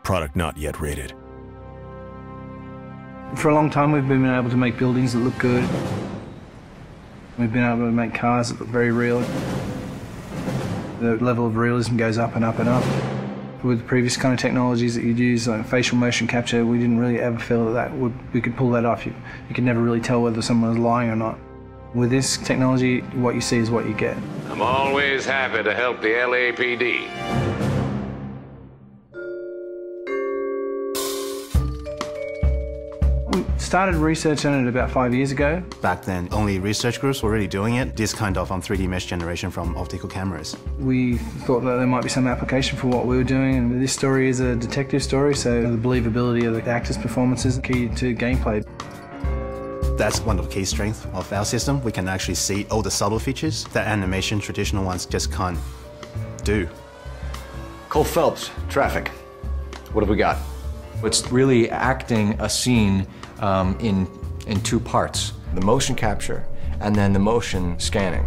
Product not yet rated. For a long time we've been able to make buildings that look good. We've been able to make cars that look very real. The level of realism goes up and up and up. With previous kind of technologies that you'd use, like facial motion capture, we didn't really ever feel that we could pull that off. You could never really tell whether someone was lying or not. With this technology, what you see is what you get. I'm always happy to help the LAPD. We started research on it about 5 years ago. Back then, only research groups were really doing it, this kind of 3D mesh generation from optical cameras. We thought that there might be some application for what we were doing, and this story is a detective story, so the believability of the actors' performances is key to gameplay. That's one of the key strengths of our system. We can actually see all the subtle features that animation traditional ones just can't do. Cole Phelps, traffic. What have we got? It's really acting a scene in two parts. The motion capture and then the motion scanning.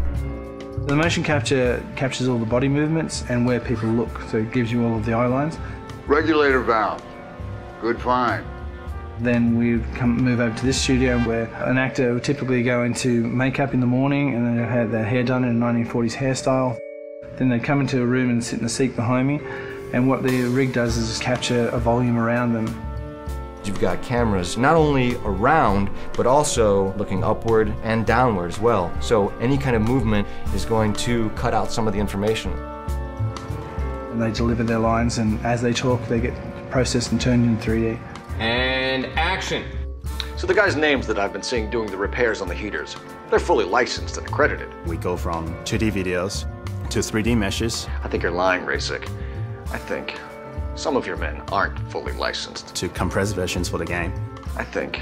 The motion capture captures all the body movements and where people look, so it gives you all of the eye lines. Regulator valve. Good find. Then we move over to this studio where an actor would typically go into makeup in the morning and then have their hair done in a 1940s hairstyle. Then they'd come into a room and sit in the seat behind me, and what the rig does is capture a volume around them. You've got cameras not only around, but also looking upward and downward as well. So any kind of movement is going to cut out some of the information. And they deliver their lines, and as they talk, they get processed and turned into 3D. And action. So the guys' names that I've been seeing doing the repairs on the heaters, they're fully licensed and accredited. We go from 2D videos to 3D meshes. I think you're lying, Rasic. I think some of your men aren't fully licensed. To compressed versions for the game. I think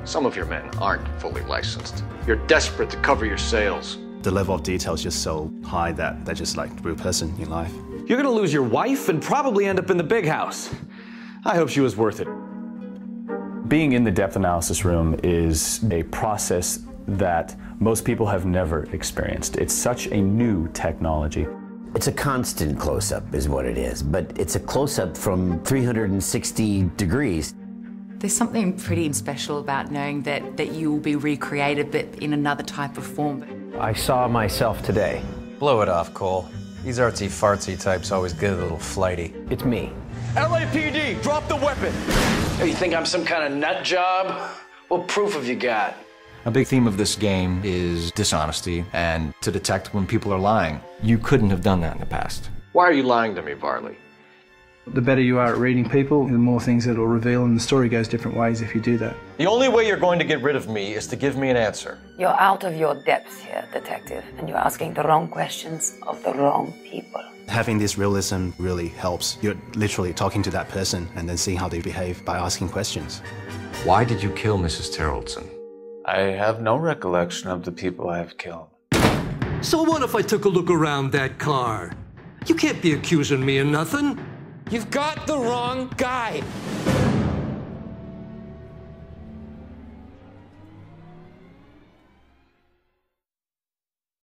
some of your men aren't fully licensed. You're desperate to cover your sales. The level of detail is just so high that they're just like a real person in life. You're gonna lose your wife and probably end up in the big house. I hope she was worth it. Being in the depth analysis room is a process that most people have never experienced. It's such a new technology. It's a constant close-up is what it is, but it's a close-up from 360 degrees. There's something pretty special about knowing that you will be recreated, but in another type of form. I saw myself today. Blow it off, Cole. These artsy-fartsy types always get a little flighty. It's me. LAPD, drop the weapon! Oh, you think I'm some kind of nut job? What proof have you got? A big theme of this game is dishonesty and to detect when people are lying. You couldn't have done that in the past. Why are you lying to me, Varley? The better you are at reading people, the more things it'll reveal, and the story goes different ways if you do that. The only way you're going to get rid of me is to give me an answer. You're out of your depths here, detective, and you're asking the wrong questions of the wrong people. Having this realism really helps. You're literally talking to that person and then seeing how they behave by asking questions. Why did you kill Mrs. Terrellson? I have no recollection of the people I have killed. So what if I took a look around that car? You can't be accusing me of nothing. You've got the wrong guy.